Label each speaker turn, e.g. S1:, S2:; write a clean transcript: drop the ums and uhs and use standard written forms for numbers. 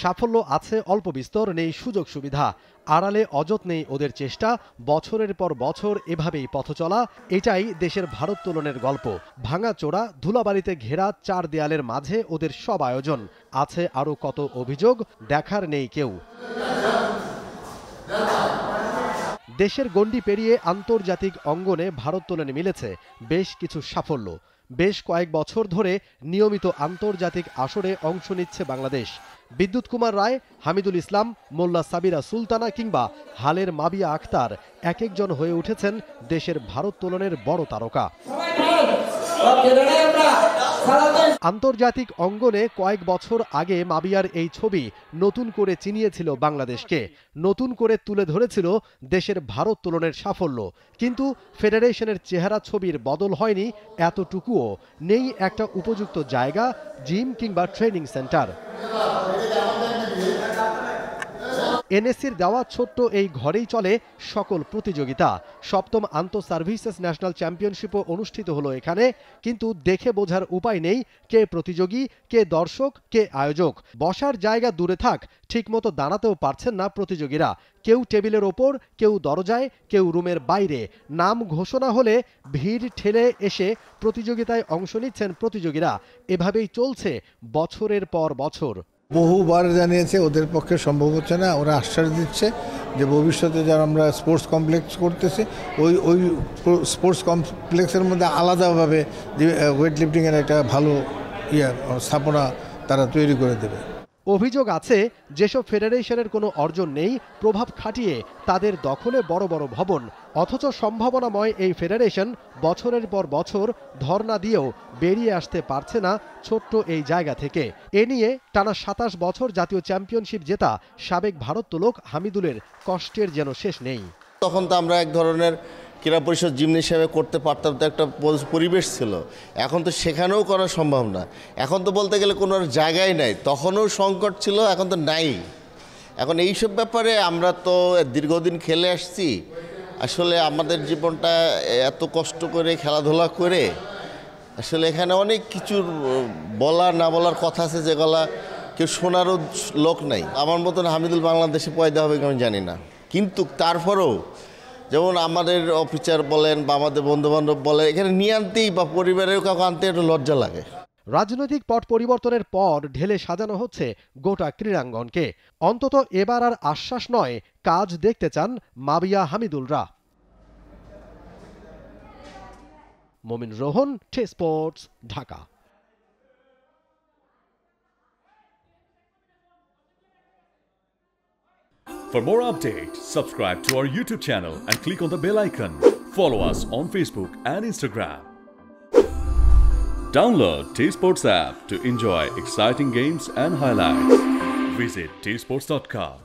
S1: সাফল্য আছে অল্প বিস্তর, নেই সুযোগ সুবিধা। আড়ালে অযত্ন নেই ওদের চেষ্টা, বছরের পর বছর এভাবেই পথ চলা। এটাই দেশের ভারোত্তোলনের গল্প। ভাঙাচোরা ধুলাবালিতে ঘেরা চার দেয়ালের মাঝে ওদের সব আয়োজন। আছে আরও কত অভিযোগ, দেখার নেই কেউ। দেশের গণ্ডি পেরিয়ে আন্তর্জাতিক অঙ্গনে ভারোত্তোলনে মিলেছে বেশ কিছু সাফল্য। বেশ কয়েক বছর ধরে নিয়মিত আন্তর্জাতিক আসরে অংশ নিচ্ছে বাংলাদেশ। বিদ্যুৎ কুমার রায়, হামিদুল ইসলাম, মোল্লা সাবিরা সুলতানা কিংবা হালের মাবিয়া আক্তার এক একজন হয়ে উঠেছেন দেশের ভারোত্তোলনের বড় তারকা। আন্তর্জাতিক অঙ্গনে কয়েক বছর আগে মাবিয়ার এই ছবি নতুন করে চিনিয়েছিল বাংলাদেশকে, নতুন করে তুলে ধরেছিল দেশের ভারোত্তোলনের সাফল্য। কিন্তু ফেডারেশনের চেহারা ছবির বদল হয়নি এতটুকুও, নেই একটা উপযুক্ত জায়গা, জিম কিংবা ট্রেনিং সেন্টার। এনএসসির দেওয়া ছোট্ট এই ঘরেই চলে সকল প্রতিযোগিতা। সপ্তম আন্তঃ সার্ভিসেস ন্যাশনাল চ্যাম্পিয়নশিপও অনুষ্ঠিত হলো এখানে। কিন্তু দেখে বোঝার উপায় নেই কে প্রতিযোগী, কে দর্শক, কে আয়োজক। বসার জায়গা দূরে থাক, ঠিকমতো দাঁড়াতেও পারছেন না প্রতিযোগীরা। কেউ টেবিলের ওপর, কেউ দরজায়, কেউ রুমের বাইরে। নাম ঘোষণা হলে ভিড় ঠেলে এসে প্রতিযোগিতায় অংশ নিচ্ছেন প্রতিযোগীরা। এভাবেই চলছে বছরের পর বছর।
S2: বহুবার জানিয়েছে ওদের পক্ষে সম্ভব হচ্ছে না। ওরা আশ্বাস দিচ্ছে যে ভবিষ্যতে যারা আমরা স্পোর্টস কমপ্লেক্স করতেছি ওই স্পোর্টস কমপ্লেক্সের মধ্যে আলাদাভাবে যে ওয়েট লিফটিংয়ের একটা ভালো স্থাপনা তারা তৈরি করে দেবে।
S1: অভিযোগ আছে যেসব ফেডারেশনের কোনো অর্জন নেই, প্রভাব খাটিয়ে তাদের দখলে বড় বড় ভবন। অথচ সম্ভাবনাময় এই ফেডারেশন বছরের পর বছর ধর্ণা দিয়েও বেরিয়ে আসতে পারছে না ছোট্ট এই জায়গা থেকে। এ নিয়ে টানা ২৭ বছর জাতীয় চ্যাম্পিয়নশিপ জেতা সাবেক ভারোত্তোলক হামিদুলের কষ্টের যেন শেষ নেই।
S3: তখন তো আমরা এক ধরনের ক্রীড়া পরিষদ জিমনি হিসেবে করতে পারতাম, তো একটা পরিবেশ ছিল। এখন তো সেখানেও করা সম্ভব না। এখন তো বলতে গেলে কোনো জায়গায় নাই, তখনও সংকট ছিল, এখন তো নাই। এখন এইসব ব্যাপারে আমরা তো দীর্ঘদিন খেলে আসছি। আসলে আমাদের জীবনটা এত কষ্ট করে খেলাধুলা করে আসলে এখানে অনেক কিছুর বলার না বলার কথা আছে, যেগুলা কেউ শোনারও লোক নাই। আমার মতন হামিদুল বাংলাদেশে পয়দা হবে আমি জানি না। কিন্তু তারপরেও যেমন আমাদের অফিসার বলেন বা আমাদের বন্ধুবান্ধব বলে, এখানে নিয়ে আনতেই বা পরিবারের কাউকে আনতে একটু লজ্জা লাগে।
S1: রাজনৈতিক পট পরিবর্তনের পর ঢেলে সাজানো হচ্ছে গোটা ক্রীড়াঙ্গনকে। অন্তত এবার আর আশ্বাস নয়, কাজ দেখতে চান মাবিয়া হামিদুলরা। মোমিন Rohan, sports, Dhaka.
S4: For more updates, subscribe to our YouTube channel and click on the bell icon. Follow us on Facebook and Instagram. Download T-Sports app to enjoy exciting games and highlights. Visit tsports.com.